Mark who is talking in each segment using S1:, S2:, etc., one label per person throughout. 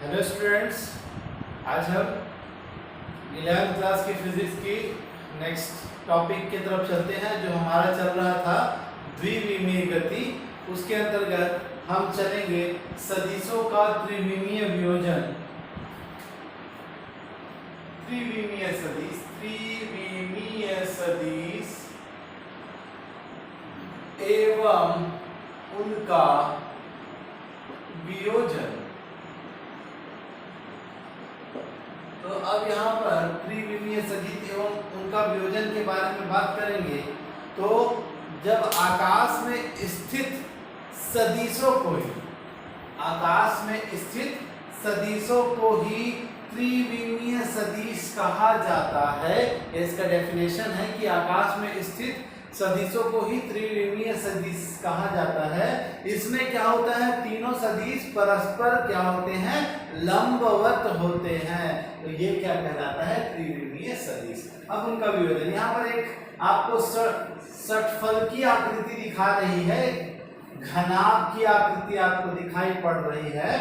S1: Hello students, आज हम 11th class की फिजिक्स की नेक्स्ट टॉपिक की तरफ चलते हैं जो हमारा चल रहा था द्विविमीय गति। उसके अंतर्गत हम चलेंगे सदिशों का त्रिविमीय वियोजन। त्रिविमीय सदिश एवं उनका वियोजन। तो अब यहाँ पर त्रिविमीय सदिश एवं उनका वियोजन के बारे में बात करेंगे। तो जब आकाश में स्थित सदिशों को ही त्रिविमीय सदिश कहा जाता है। इसका डेफिनेशन है कि आकाश में स्थित सदिशों को ही त्रिविमीय सदिश कहा जाता है। इसमें क्या होता है, तीनों सदिश परस्पर क्या होते हैं, लंबवत होते हैं। तो ये क्या कहलाता है, त्रिविमीय सदिश। अब उनका वियोजन, यहाँ पर एक आपको षटफल की आकृति दिखा रही है, घनाभ की आकृति आपको दिखाई पड़ रही है,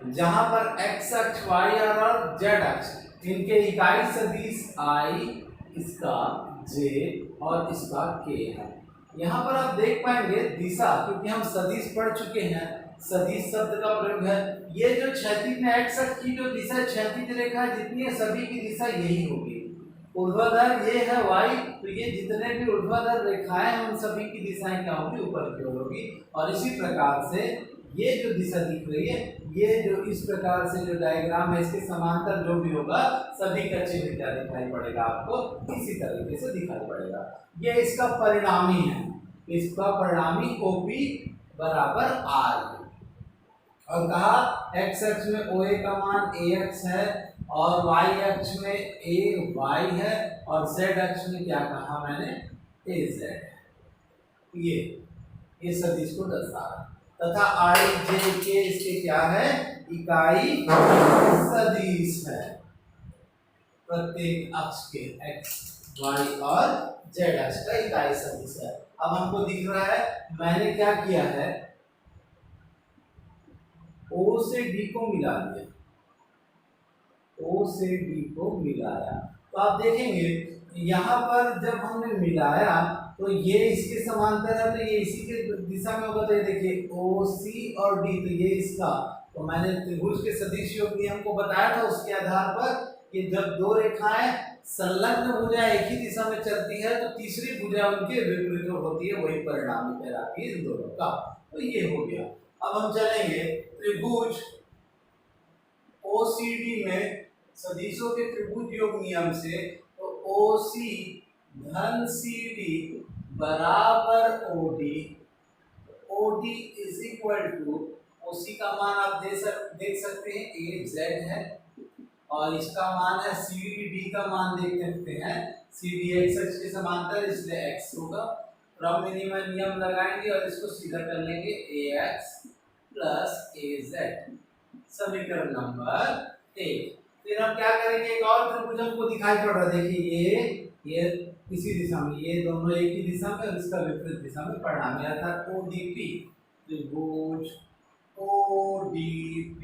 S1: जहां पर x अक्ष, y और z अक्ष, इनके इकाई सदिश i, इसका j और इसका k है। यहाँ पर आप देख पाएंगे दिशा, क्योंकि हम सदिश पढ़ चुके हैं, सदिश शब्द का प्रयोग है। ये जो क्षैतिज में x अक्ष की जो दिशा क्षैतिज रेखा जितनी है, सभी की दिशा यही होगी। ऊर्ध्वाधर ये है y, तो ये जितने भी ऊर्ध्वाधर रेखाएं हैं उन सभी की दिशाएं क्या होगी, ऊपर की ओर होगी। और इसी प्रकार से ये जो दिशा दिख रही है, ये जो इस प्रकार से जो डायग्राम है, इसके समांतर जो भी होगा सभी का चिन्ह क्या दिखाई पड़ेगा, आपको इसी तरीके से दिखाई पड़ेगा। ये इसका परिणामी है, इसका परिणामी OP बराबर R है। और कहा x अक्ष में OA का मान AX है और y अक्ष में AY है और z अक्ष में क्या कहा मैंने, AZ है। ये सदिश को दर्शा रहा है। तथा I J K इसके क्या है, इकाई सदिश है, प्रत्येक अक्ष के x, y और z अक्ष का इकाई सदिश है। अब हमको दिख रहा है, मैंने क्या किया है, O से D को मिला दिया, O से D को मिलाया। तो आप देखेंगे यहाँ पर जब हमने मिलाया तो ये इसके समांतर है, तो ये इसी के दिशा में होगा। तो ये देखिए OC और D, तो ये इसका, तो मैंने त्रिभुज के सदिश योग नियम को बताया था, उसके आधार पर कि जब दो रेखाएं संलग्न भुजा एक ही दिशा में चलती है तो तीसरी भुजा उनके विपरीत होती है, वही परिणाम कहलाती है इन दोनों का। तो ये हो गया। अब हम चलेंगे त्रिभुज OCD में सदिशों के त्रिभुज योग नियम से। तो OC धन CD बराबर OD, OD is equal to, OC का मान आप देख सकते हैं AZ है और इसका मान है CD का मान देख सकते हैं, CD x अक्ष के समांतर, इसलिए x होगा। क्रम विनिमय नियम लगाएंगे और इसको सीधा कर लेंगे AX प्लस AZ, समीकरण नंबर 1। फिर हम क्या करेंगे, एक और त्रिभुज हमको दिखाई पड़ रहा है, देखिए ये इसी दिशा में, ये दोनों एक ही दिशा में और इसका विपरीत दिशा में परिणामी, अर्थात ODP। त्रिभुज ODP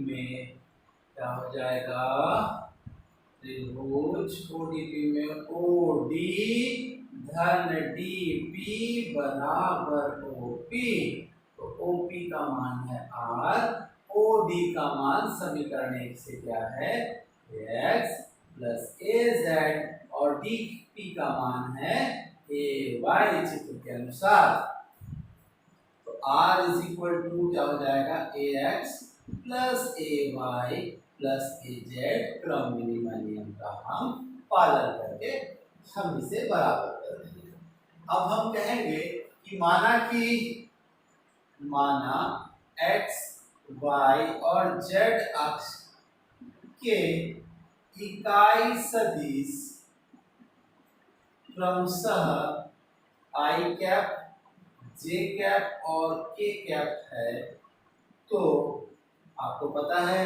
S1: में क्या हो जाएगा, त्रिभुज ODP में OD धन DP बराबर OP। तो OP का मान है R, OD का मान समीकरण 1 से क्या है, AX प्लस AZ और DP का मान है AY चित्र के अनुसार। तो R इज इक्वल टू क्या हो जाएगा, AX plus AY plus AZ, क्रम विनिमय नियम का हम पालन करके हम इसे बराबर कर देंगे। अब हम कहेंगे कि माना x, y और z अक्ष के इकाई सदिश क्रमशः i कैप, j कैप और k कैप है। तो आपको पता है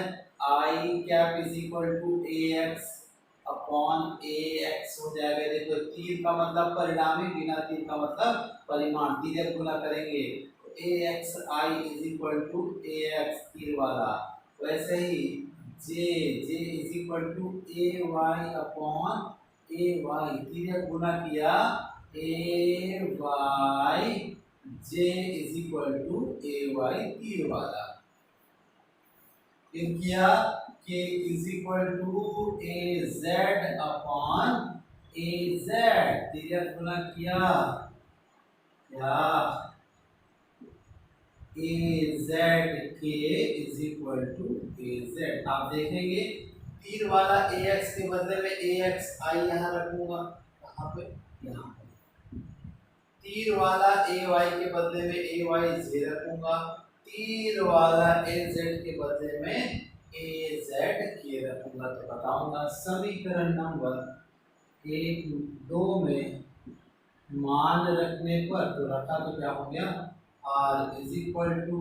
S1: i कैप is equal to ax upon ax हो जाएगा। देखो तीर का मतलब परिणामी, बिना तीर का मतलब परिमाण, तीर गुना करेंगे ax i is equal to ax तीर वाला वैसे ही J J is equal to A Y upon A Y, तीन गुना किया A Y J is equal to A Y तीर वाला, फिर किया K is equal to A Z upon A Z, तीन गुना किया क्या A Z K is equal to A Z. आप देखेंगे तीर वाला ए एक्स के बदले में ए एक्स आई यहाँ रखूंगा, कहाँ पे, यहाँ पे। तीर वाला ए वाई के बदले में ए वाई जे रखूंगा, तीर वाला ए जेड के बदले में ए जेड के रखूंगा। तो बताऊंगा समीकरण नंबर 1 2 में मान रखने पर, तो रखा तो क्या हो गया, R is equal to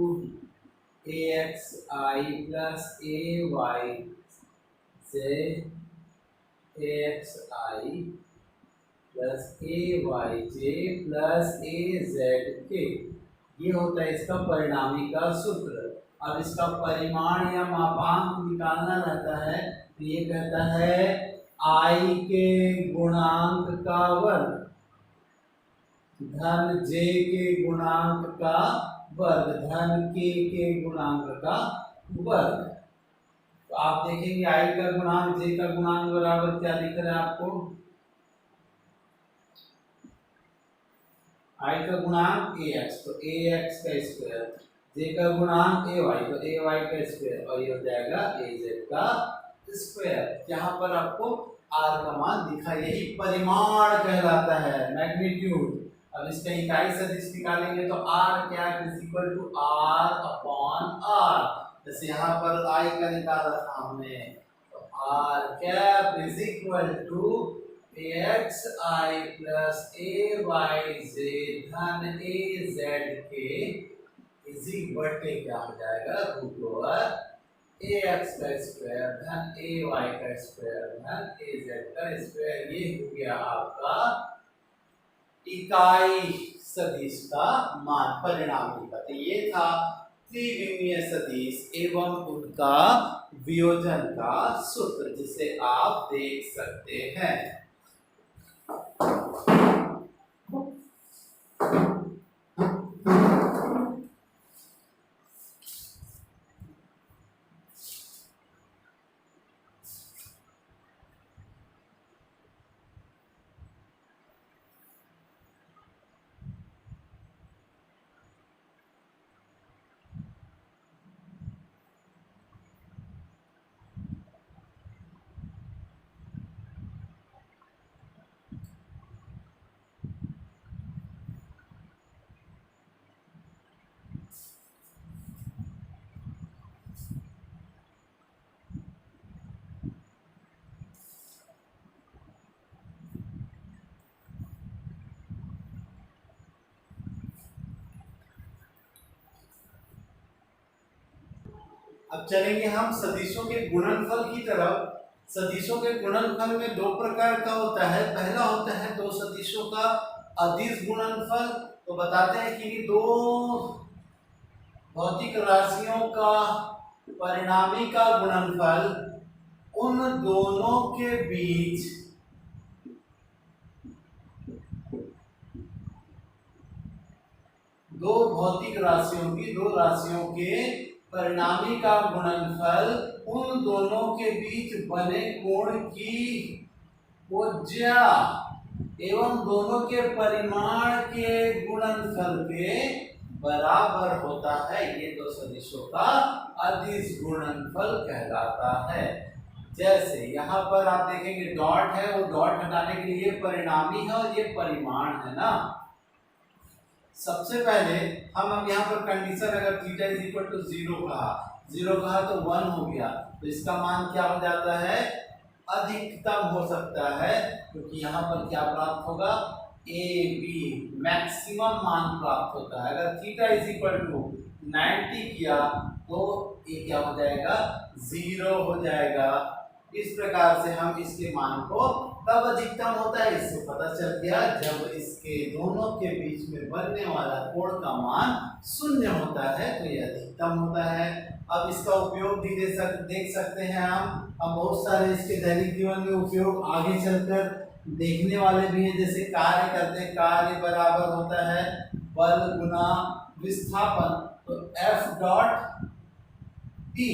S1: A X I plus A Y J A X I plus A Y J plus A Z K, ये होता है इसका परिणामी का सूत्र। अब इसका परिमाण या मापांक निकालना रहता है, तो ये कहता है आई के गुणांक का वर्ग धन जे के गुणांक का वर्ग धन के गुणांक का वर्ग। तो आप देखेंगे आई का गुणांक जे का गुणांक बराबर क्या दिख रहा है आपको, आई का गुणांक ए एक्स तो ए एक्स का स्क्वायर, जे का गुणांक ए वाई तो ए वाई का स्क्वायर, और ये हो जाएगा ए जेड का स्क्वायर। यहाँ पर आपको आर का मान दिखा, यही परिमाण कहलाता है, मैग्नीट्यूड। अब इसका इकाई सदिश निकालेंगे तो आर क्या is equal to R upon R, जैसे यहाँ पर आई का निकाला था हमने, तो R cap is equal to X I plus A Y J धन A Z K is equal to क्या हो जाएगा रूट ओवर ए एक्स का स्क्वायर धन ए वाई का स्क्वायर धन ए जेड का स्क्वायर। ये हो गया आपका इकाई सदिश का मान, परिणामी का। तो ये था त्रिविमीय सदिश एवं उनका वियोजन का सूत्र, जिसे आप देख सकते हैं। अब चलेंगे हम सदिशों के गुणनफल की तरफ। सदिशों के गुणनफल में दो प्रकार का होता है। पहला होता है दो सदिशों का अदिश गुणनफल। तो बताते हैं कि दो भौतिक राशियों का परिणामी का गुणनफल उन दोनों के बीच दो भौतिक राशियों की, दो राशियों के परिणामी का गुणनफल उन दोनों के बीच बने कोण की त्वचा एवं दोनों के परिमाण के गुणनफल के बराबर होता है। ये दो सदिशों का अदिश गुणनफल कहलाता है। जैसे यहाँ पर आप देखेंगे डॉट है, वो डॉट हटाने के लिए परिणामी है और ये परिमाण है ना। सबसे पहले हम अब यहाँ पर कंडीशन अगर थीटा इज इक्वल टू 0 कहा तो 1 हो गया, तो इसका मान क्या हो जाता है, अधिकतम हो सकता है, क्योंकि यहाँ पर क्या प्राप्त होगा, ए बी मैक्सिमम मान प्राप्त होता है। अगर थीटा इज इक्वल टू 90 किया तो ये क्या हो जाएगा, 0 हो जाएगा। इस प्रकार से हम इसके मान को तब अधिकतम होता है, इससे पता चल गया जब इसके दोनों के बीच में बनने वाला कोण का मान 0 होता है तो ये अधिकतम होता है। अब इसका उपयोग भी देख सकते हैं हम बहुत सारे इसके दैनिक जीवन में उपयोग आगे चलकर देखने वाले भी हैं। जैसे कार्य करते हैं, कार्य बराबर होता है बल गुना विस्थापन, तो F डॉट P।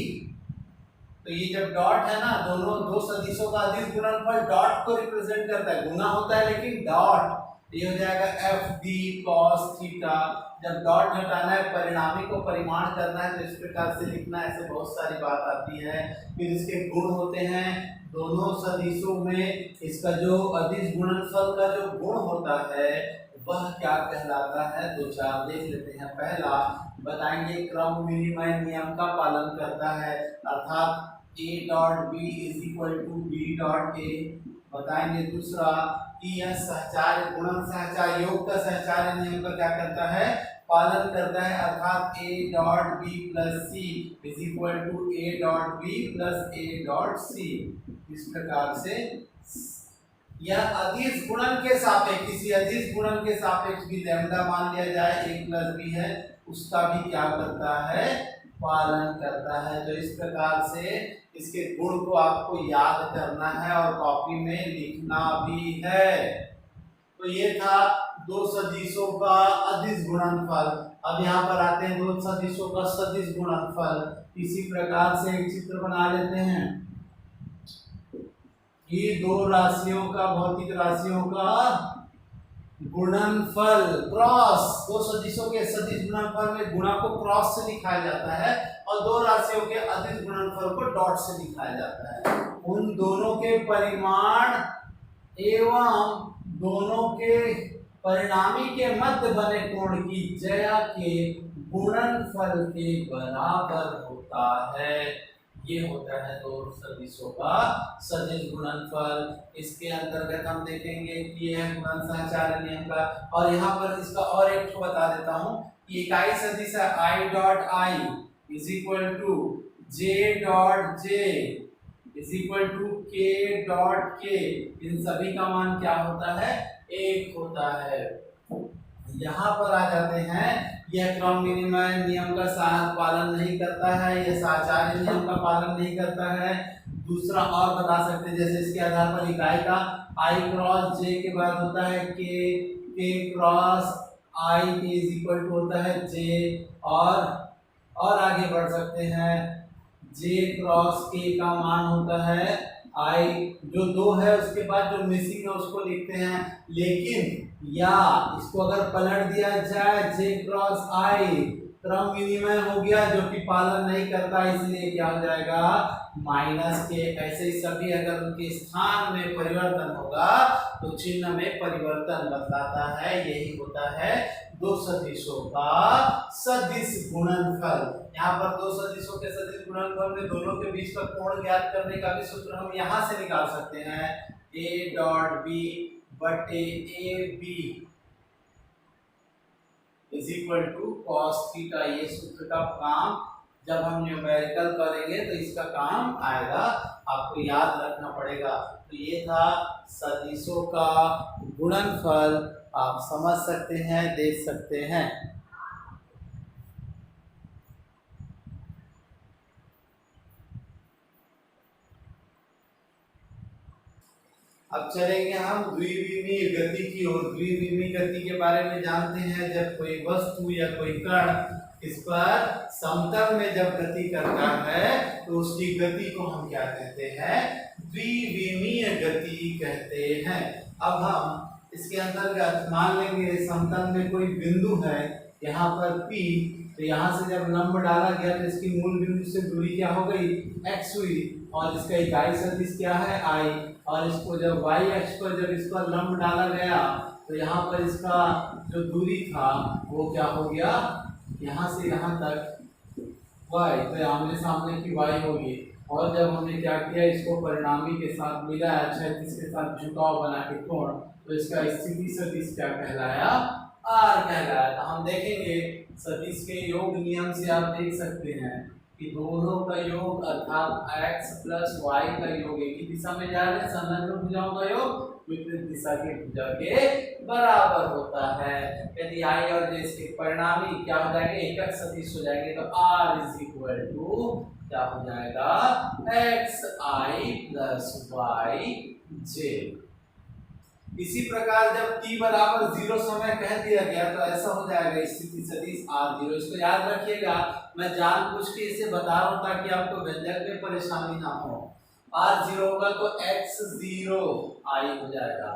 S1: तो ये जब डॉट है ना, दोनों दो सदिशों का अदिश गुणनफल डॉट को रिप्रेजेंट करता है, गुना होता है लेकिन डॉट, ये हो जाएगा एफ डी कॉस थीटा। जब डॉट हटाना है, परिणामी को परिमाण करना है, तो इस प्रकार से लिखना है, ऐसे बहुत सारी बात आती है। फिर इसके गुण होते हैं दोनों सदिशों में, इसका जो अदिश गुणनफल का जो गुण होता है वह क्या कहलाता है, दो चार देख लेते हैं। पहला बताएंगे क्रम विनिमय नियम का पालन करता है, अर्थात A dot B is equal to B dot A। बताएंगे दूसरा कि यह सहचार्य गुणन सहचार्य योग का सहचार्य नियम का क्या करता है, पालन करता है, अर्थात A dot B plus C is equal to A dot B plus A dot C। इस प्रकार से यह अदिश गुणन के सापेक्ष, किसी अदिश गुणन के सापेक्ष भी लैम्डा मान लिया जाए, A प्लस B है, उसका भी क्या करता है, पालन करता है। तो इस प्रकार से इसके गुण को आपको याद करना है और कॉपी में लिखना भी है। तो ये था दो सदिशों का अदिश गुणनफल। अब यहाँ पर आते हैं दो सदिशों का सदिश गुणनफल। इसी प्रकार से एक चित्र बना लेते हैं कि दो राशियों का, भौतिक राशियों का गुणनफल क्रॉस, दो सदिशों के सदिश गुणनफल में गुणा को क्रॉस से लिखाया जाता है और दो राशियों के अदिश गुणनफल को डॉट से लिखाया जाता है। उन दोनों के परिमाण एवं दोनों के परिणामी के मध्य बने कोण की जया के गुणनफल के बराबर होता है। ये होता है दो सदिशों का सदिश गुणनफल। इसके अंतर्गत हम देखेंगे कि यह गुणन सहचार्य नियम का, और यहाँ पर इसका और एक तो बता देता हूँ कि इकाई सदिश है I dot I is equal to J dot J is equal to K dot K। इन सभी का मान क्या होता है, एक होता है। यहाँ पर आ जाते हैं, यह क्रम विनिमय नियम का पालन नहीं करता है, यह सहचार्य नियम का पालन नहीं करता है। दूसरा और बता सकते हैं, जैसे इसके आधार पर इकाई का I क्रॉस J के बाद होता है K cross I is equal to होता है J, और आगे बढ़ सकते हैं, J क्रॉस K का मान होता है I, जो दो है उसके बाद जो मिसिंग है उसको लिखते हैं, लेकिन या इसको अगर पलट दिया जाए J क्रॉस I, क्रम विनिमय हो गया जो कि पालन नहीं करता, इसलिए क्या हो जाएगा माइनस के। ऐसे ही सभी अगर उनके स्थान में परिवर्तन होगा तो चिन्ह में परिवर्तन बतलाता है। यही होता है दो सदिशों का सदिश गुणनफल। यहाँ पर दो सदिशों के सदिश गुणनफल में दोनों के बीच का कोण ज्ञात करने का भी सूत्र हम यहाँ से निकाल सकते हैं, A डॉट B बटे AB is equal to cos theta. ये सूत्र का काम जब हम न्यूमेरिकल करेंगे तो इसका काम आएगा, आपको याद रखना पड़ेगा। तो ये था सदिशों का गुणनफल, आप समझ सकते हैं, देख सकते हैं। अब चलेंगे हम द्विविमीय गति की ओर। द्विविमीय गति के बारे में जानते हैं, जब कोई वस्तु या कोई कण इस पर समतल में जब गति करता है तो उसकी गति को हम क्या कहते हैं, द्विविमीय गति कहते हैं। अब हम इसके अंतर्गत मान लेंगे समतल में कोई बिंदु है, यहाँ पर P, तो यहाँ से जब लंब डाला गया तो इसकी मूल बिंदु से दूरी क्या हो गई, x हुई, और इसका इकाई सदिश क्या है I, और इसको जब y अक्ष पर जब इस पर लंब डाला गया तो यहाँ पर इसका जो दूरी था वो क्या हो गया, यहाँ से यहाँ तक y, तो आमने सामने की y होगी। और जब हमने क्या किया, इसको परिणामी के साथ मिलाया, क्षैतिज के साथ झुकाव बना के कोण, तो इसका स्थिति सदिश क्या कहलाया, R कहलाया। तो हम देखेंगे सदिश के योग नियम से आप देख सकते हैं कि दोनों का योग अर्थात x प्लस वाई का योग एक ही दिशा में जा रहे हैं, संलग्न भुजाओं का योग विपरीत दिशा की भुजा के बराबर होता है। यदि आई और जे इसके परिणामी क्या हो जाएंगे, एकक सदिश हो जाएंगे, तो आर इज इक्वल टू क्या हो जाएगा, एक्स आई प्लस वाई जे। इसी प्रकार जब t बराबर 0 समय कह दिया गया तो ऐसा हो जाएगा स्थिति सदिश r0। इसको याद रखिएगा, मैं जानबूझ के इसे बता रहा हूं ताकि आपको व्यंजक में परेशानी ना हो। r0 होगा तो x0 i हो जाएगा,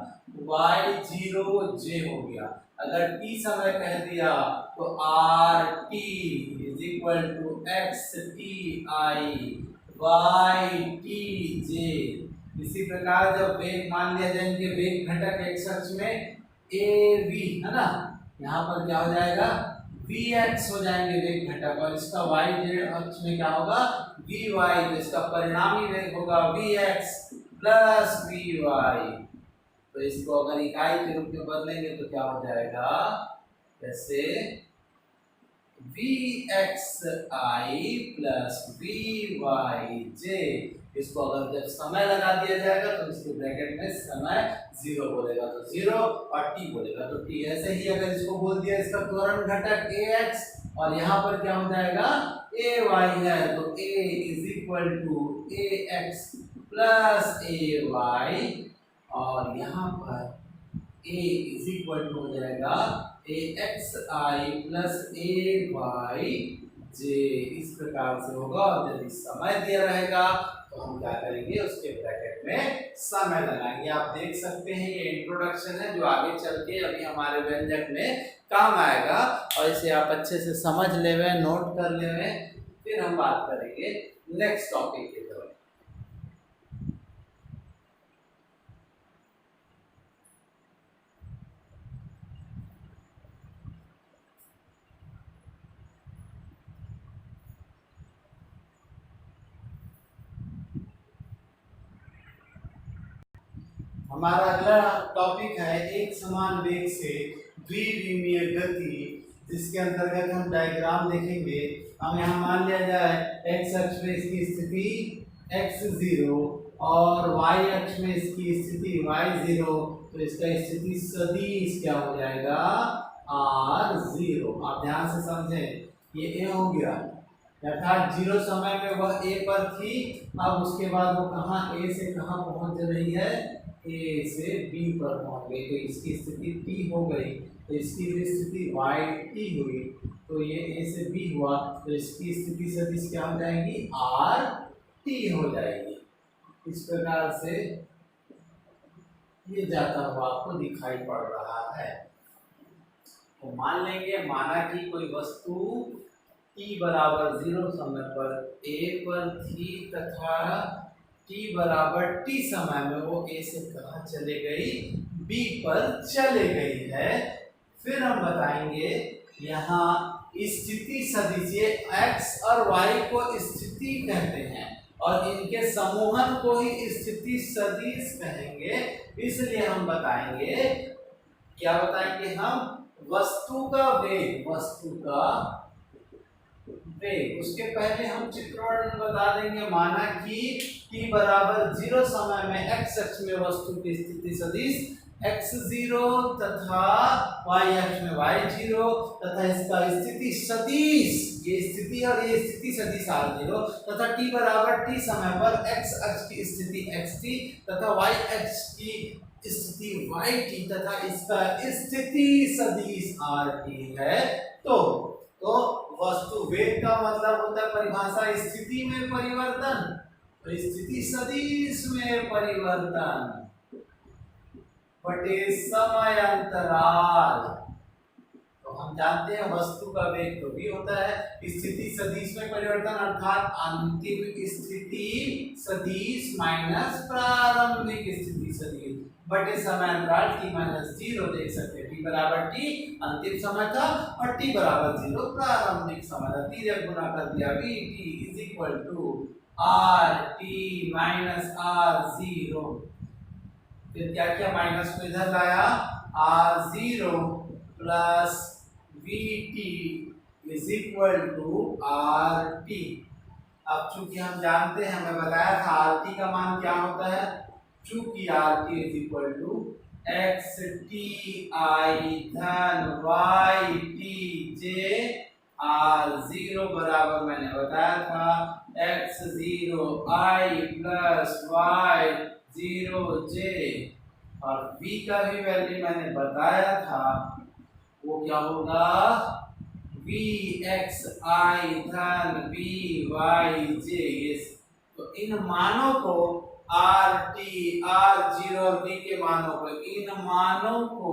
S1: y0 j हो गया। अगर t समय कह दिया तो rt is equal to xt i yt j। इसी प्रकार जब वेग मान लिया जाएंगे, वेग घटक एक्स अक्ष में a v है ना, यहाँ पर क्या हो जाएगा vx हो जाएंगे वेग घटक, और इसका y z अक्ष में क्या होगा vy, तो इसका परिणामी वेग होगा vx प्लस vy। तो इसको अगर इकाई के रूप में बदलेंगे तो क्या हो जाएगा, जैसे vxi प्लस vyj। इसको अगर जब समय लगा दिया जाएगा तो इसके ब्रैकेट में समय 0 बोलेगा तो 0 और t बोलेगा तो t। ऐसे ही अगर इसको बोल दिया इसका त्वरण घटक ax और यहाँ पर क्या हो जाएगा ay है, तो a is equal to ax plus ay, और यहाँ पर a इज इक्वल टू हो जाएगा axi प्लस ayj। इस प्रकार से होगा, और यदि समय दिया रहेगा तो हम क्या करेंगे, उसके ब्रैकेट में समय लगाएंगे। आप देख सकते हैं ये इंट्रोडक्शन है जो आगे चल के अभी हमारे व्यंजक में काम आएगा, और इसे आप अच्छे से समझ लेवे, नोट कर लेवे, फिर हम बात करेंगे नेक्स्ट टॉपिक की तरफ। हमारा अगला टॉपिक है एक समान वेग से द्विविमीय गति, जिसके अंतर्गत हम डायग्राम देखेंगे। हम यहाँ मान लिया जाए x अक्ष में इसकी स्थिति x0 और y अक्ष में इसकी स्थिति y0, तो इसका स्थिति सदिश क्या हो जाएगा r0। आप ध्यान से समझें, ये a हो गया, अर्थात 0 समय में वह a पर थी, अब उसके बाद वो कहाँ a से कहाँ पहुंच रही है, a से b पर पहुंच गई, तो इसकी स्थिति t हो गई, तो इसकी भी स्थिति yt हुई, तो ये a से b हुआ, तो इसकी स्थिति सदिश क्या हो जाएगी rt हो जाएगी। इस प्रकार से ये जाता हुआ आपको दिखाई पड़ रहा है। तो मान लेंगे, माना कि कोई वस्तु t बराबर 0 समय पर a पर थी तथा t बराबर t समय में वो a से कहाँ चले गई, b पर चले गई है। फिर हम बताएंगे यहाँ स्थिति सदिश, ये x और y को स्थिति कहते हैं और इनके समूहन को ही स्थिति सदिश कहेंगे। इसलिए हम बताएंगे, क्या बताएंगे हम, वस्तु का वेग, वस्तु का वेग। उसके पहले हम चित्रण बता देंगे। माना कि t बराबर 0 समय में x अक्ष में वस्तु की स्थिति सदिश x0 तथा y अक्ष में y0 तथा इसका स्थिति सदिश, ये स्थिति और ये स्थिति सदिश r0 तथा t बराबर t समय पर x अक्ष की स्थिति xt तथा y अक्ष की स्थिति yt तथा इसका स्थिति सदिश rt है। तो वस्तु वेग का मतलब होता है परिभाषा स्थिति में परिवर्तन, तो स्थिति सदिश में परिवर्तन बटे समय अंतराल। तो हम जानते हैं वस्तु का वेग तो भी होता है स्थिति सदिश में परिवर्तन, अर्थात अंतिम स्थिति सदिश माइनस प्रारंभिक स्थिति सदिश बटे समय अंतराल t-0। देख सकते हैं t बराबर t अंतिम समय था और t बराबर 0 प्रारंभिक समय था। t जब गुना कर दिया vt is equal to rt minus r0, फिर क्या किया, माइनस को इधर लाया, r0 plus vt is equal to rt। अब चूंकि हम जानते हैं, हमें बताया था rt का मान क्या होता है, चूंकि R T is equal to X T I धन Y T J R zero बराबर मैंने बताया था X zero I plus Y zero J, और v का भी वैल्यू मैंने बताया था वो क्या होगा v x i धन v y j। तो इन मानों को r t r जीरो और v के मानों को, इन मानों को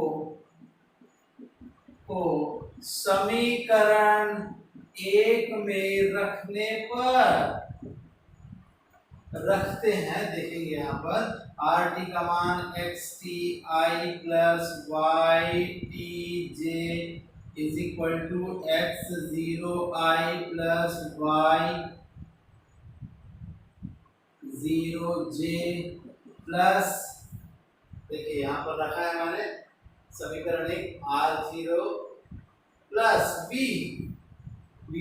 S1: समीकरण एक में रखने पर रखते हैं। देखेंगे यहाँ पर आर टी का मान X T I plus Y T J is equal to X zero I plus Y zero J plus, देखिए यहाँ पर रखा है मैंने समीकरण एक आर जीरो प्लस v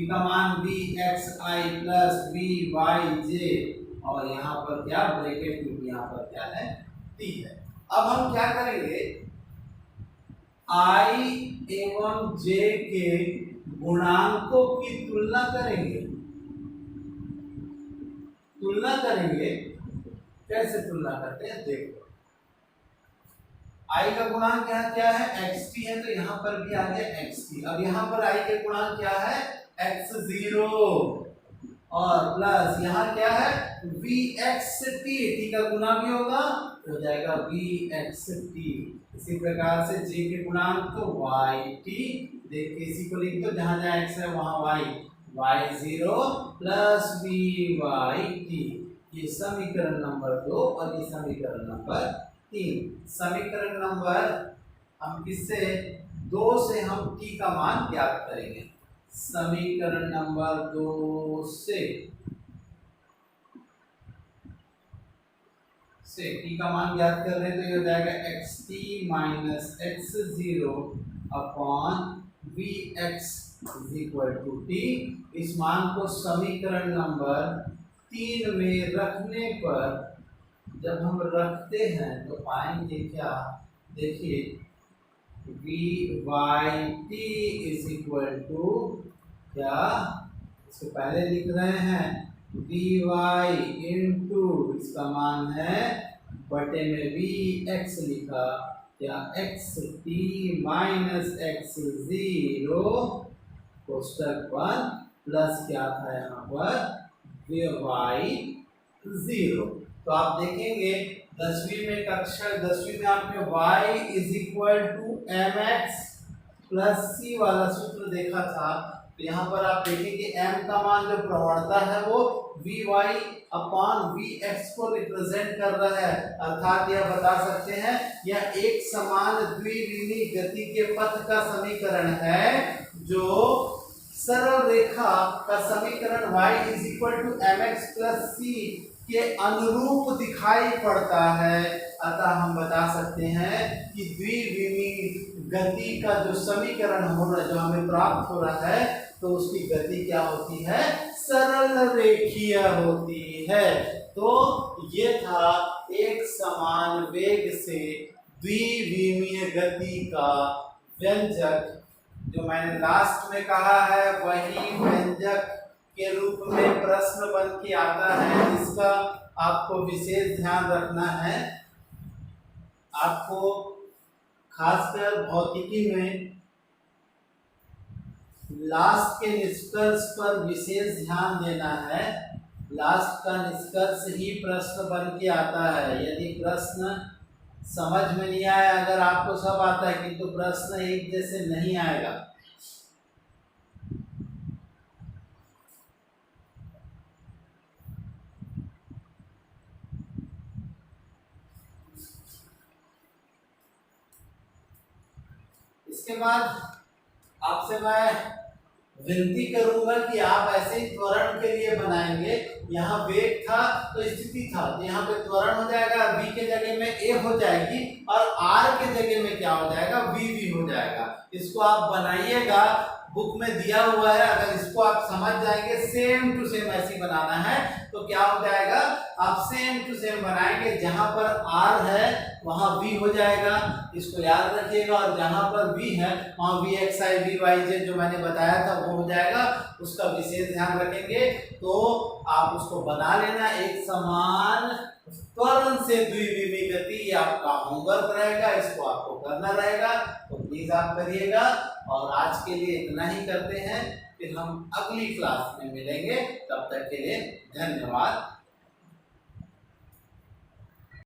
S1: का मान v x I plus v Y जे, और यहाँ पर क्या ब्रैकेट में यहाँ पर क्या है t है। अब हम क्या करेंगे i एवं j के गुणांकों की तुलना करेंगे। कैसे तुलना करते हैं देखो, i का गुणांक यहाँ क्या है xt है, तो यहाँ पर भी आ गया xt। अब यहाँ पर i के गुणांक क्या है x0 और प्लस यहाँ क्या है vxt, t का गुना भी होगा तो हो जाएगा vxt। इसी प्रकार से j के गुणांक तो yt, देखिए इसी को लिख दो जहां जहां x है वहां y, y0 प्लस vyt। ये समीकरण नंबर 2 और ये समीकरण नंबर 3। समीकरण नंबर हम किससे 2 से हम t का मान ज्ञात करेंगे। समीकरण नंबर 2 से t का मान ज्ञात कर रहे तो ये हो जाएगा xt minus x0 upon vx is equal to t। इस मान को समीकरण नंबर 3 में रखने पर जब हम रखते हैं तो पाएंगे क्या, देखिए v y t is equal to क्या, इसको पहले लिख रहे हैं dy इंटू इसका मान है बटे में vx लिखा, क्या xt माइनस x0 कोष्टक 1 प्लस क्या था यहाँ पर y0। तो आप देखेंगे 10वीं में कक्षा 10वीं में आपने y is equal to mx plus c वाला सूत्र देखा था। तो यहाँ पर आप देखेंगे m का मान जो प्रवणता है वो vy अपॉन vx को रिप्रेजेंट कर रहा है, अर्थात यह बता सकते हैं यह एक समान द्विविमीय गति के पथ का समीकरण है जो सरल रेखा का समीकरण y is equal to mx plus c के अनुरूप दिखाई पड़ता है। अतः हम बता सकते हैं कि द्विविमीय गति का जो समीकरण हो रहा है, जो हमें प्राप्त हो रहा है, तो उसकी गति क्या होती है, सरल रेखीय होती है। तो ये था एक समान वेग से द्विविमीय गति का व्यंजक। जो मैंने लास्ट में कहा है वही व्यंजक के रूप में प्रश्न बन के आता है, जिसका आपको विशेष ध्यान रखना है। आपको खासकर भौतिकी में लास्ट के निष्कर्ष पर विशेष ध्यान देना है। लास्ट का निष्कर्ष ही प्रश्न बन के आता है। यदि प्रश्न समझ में नहीं आया, अगर आपको सब आता है किंतु प्रश्न एक जैसे नहीं आएगा, इसके बाद आपसे मैं विनती करूंगा कि आप ऐसे ही त्वरण के लिए बनाएंगे। यहाँ वेग था तो स्थिति था, तो यहाँ पे त्वरण हो जाएगा, v के जगह में a हो जाएगी और r के जगह में क्या हो जाएगा, v हो जाएगा। इसको आप बनाइएगा, बुक में दिया हुआ है, अगर इसको आप समझ जाएंगे सेम टू सेम ऐसी बनाना है तो क्या हो जाएगा, आप सेम टू सेम बनाएंगे। जहां पर R है वहां V हो जाएगा, इसको याद रखिएगा। और जहां पर V है वहां VXI VYZ जो मैंने बताया था वो हो जाएगा, उसका विशेष ध्यान रखेंगे। तो आप उसको बना लेना। एक समान त्वरण से द्विविमी गति, ये आपका होमवर्क रहेगा, इसको आपको करना रहेगा, तो प्लीज आप करिएगा। और आज के लिए इतना ही करते हैं, फिर हम अगली क्लास में मिलेंगे। तब तक के लिए धन्यवाद।